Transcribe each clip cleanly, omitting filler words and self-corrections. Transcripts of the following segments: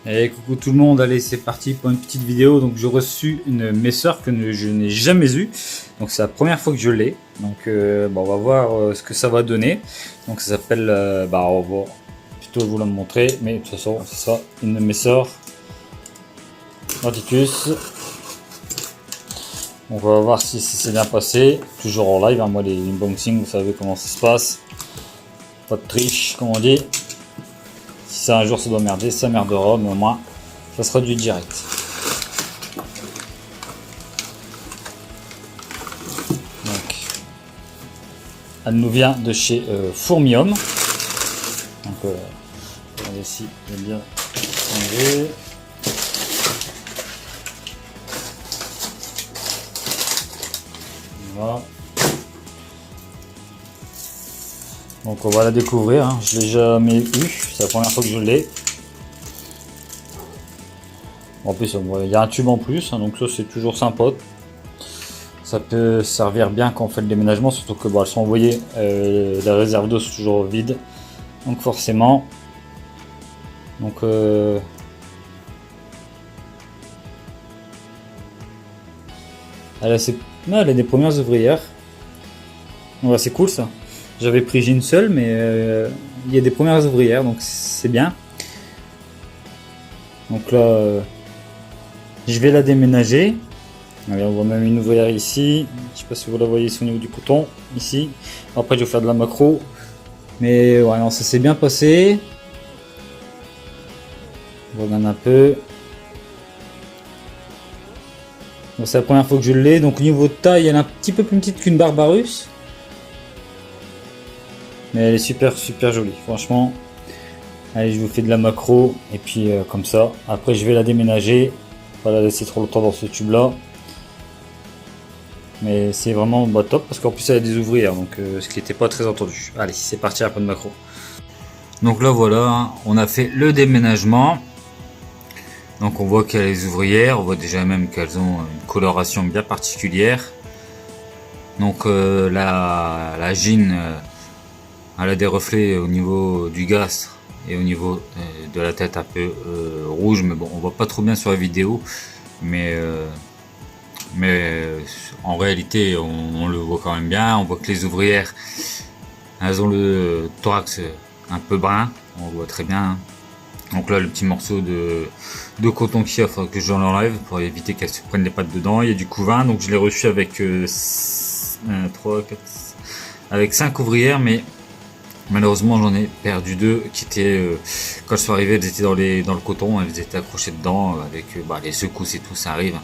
Et coucou tout le monde, allez c'est parti pour une petite vidéo. Donc j'ai reçu une messeur que je n'ai jamais eue. Donc c'est la première fois que je l'ai. Donc on va voir ce que ça va donner. Donc ça s'appelle, on va plutôt vous la montrer. Mais de toute façon c'est ça, une messeur Denticus. On va voir si c'est bien passé. Toujours en live, hein. Moi les unboxings vous savez comment ça se passe. Pas de triche comme on dit. Si ça un jour ça doit merder, ça merdera, mais au moins ça sera du direct. Donc, elle nous vient de chez Fourmium. Donc, regardez si elle est bien rangée. Voilà. Donc on va la découvrir, hein. Je l'ai jamais eu, c'est la première fois que je l'ai. En plus il y a un tube en plus, hein, donc ça c'est toujours sympa. Ça peut servir bien quand on fait le déménagement, surtout que elles sont envoyées, la réserve d'eau c'est toujours vide. Donc forcément. Donc elle a des premières ouvrières. Ouais, c'est cool ça. J'avais pris une seule, mais il y a des premières ouvrières, donc c'est bien. Donc là, je vais la déménager. Allez, on voit même une ouvrière ici. Je sais pas si vous la voyez, c'est au niveau du coton, ici. Après, je vais faire de la macro. Mais ouais, non, ça s'est bien passé. On regarde un peu. Bon, c'est la première fois que je l'ai. Donc au niveau de taille, elle est un petit peu plus petite qu'une Barbarus. Mais elle est super jolie, franchement. Allez, je vous fais de la macro et puis comme ça. Après, je vais la déménager. Pas la laisser trop longtemps dans ce tube là. Mais c'est vraiment top parce qu'en plus elle a des ouvrières, donc ce qui n'était pas très entendu. Allez, c'est parti, un peu de macro. Donc là voilà, hein, on a fait le déménagement. Donc on voit qu'il y a les ouvrières, on voit déjà même qu'elles ont une coloration bien particulière. Donc la jean, elle a des reflets au niveau du gaz et au niveau de la tête un peu rouge, mais bon, on voit pas trop bien sur la vidéo, mais en réalité on le voit quand même bien. On voit que les ouvrières, elles ont le thorax un peu brun, on le voit très bien, hein. Donc là le petit morceau de coton qu'il y a, il faudra que je l'enlève pour éviter qu'elles se prennent les pattes dedans. Il y a du couvain, donc je l'ai reçu avec 5 ouvrières, mais malheureusement j'en ai perdu 2 qui étaient, quand elles sont arrivées, elles étaient dans le coton, elles étaient accrochées dedans avec les secousses et tout, ça arrive.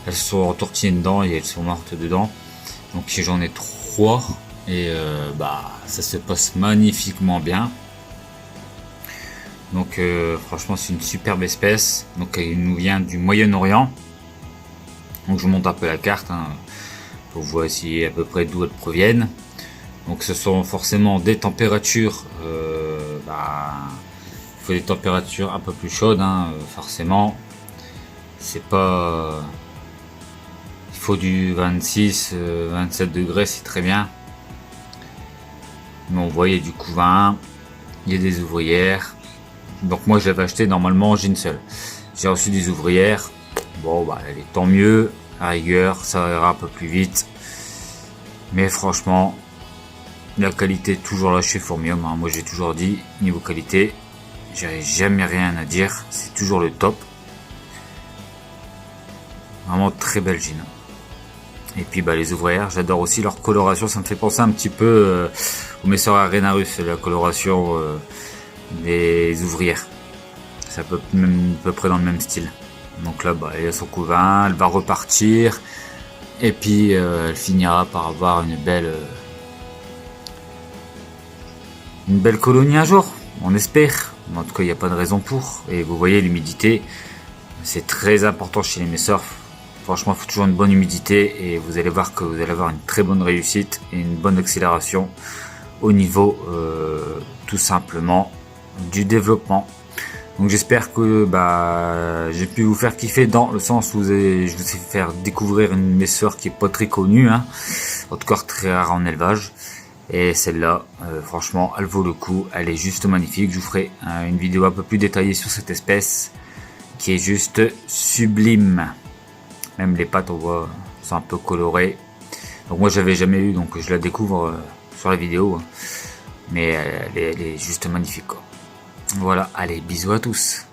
Elles se sont entortillées dedans et elles sont mortes dedans. Donc j'en ai 3 et ça se passe magnifiquement bien. Donc franchement c'est une superbe espèce. Donc elle nous vient du Moyen-Orient. Donc je vous montre un peu la carte, hein, pour voir si à peu près d'où elles proviennent. Donc ce sont forcément des températures, il faut des températures un peu plus chaudes, hein, forcément. C'est pas, il faut du 26, 27 degrés, c'est très bien. Mais on voit il y a du couvain, il y a des ouvrières. Donc moi j'avais acheté, normalement j'ai une seule. J'ai reçu des ouvrières. Bon allez, tant mieux, à rigueur ça ira un peu plus vite. Mais franchement, la qualité est toujours là chez Fourmium, hein. Moi j'ai toujours dit, niveau qualité, j'ai jamais rien à dire, c'est toujours le top. Vraiment très belle jean. Et puis les ouvrières, j'adore aussi leur coloration, ça me fait penser un petit peu aux messeurs Arenarus, la coloration des ouvrières. C'est à peu près dans le même style. Donc là elle a son couvain, elle va repartir. Et puis elle finira par avoir une belle colonie un jour, on espère. En tout cas il n'y a pas de raison pour. Et vous voyez l'humidité, c'est très important chez les messeurs. Franchement il faut toujours une bonne humidité et vous allez voir que vous allez avoir une très bonne réussite et une bonne accélération au niveau tout simplement du développement. Donc j'espère que j'ai pu vous faire kiffer dans le sens où je vous ai fait découvrir une messeur qui est pas très connue, hein, en tout cas très rare en élevage. Et celle-là, franchement, elle vaut le coup. Elle est juste magnifique. Je vous ferai une vidéo un peu plus détaillée sur cette espèce. qui est juste sublime. Même les pattes, on voit, sont un peu colorées. Donc moi, j'avais jamais eu, donc je la découvre sur la vidéo. Mais elle est juste magnifique, quoi. Voilà, allez, bisous à tous.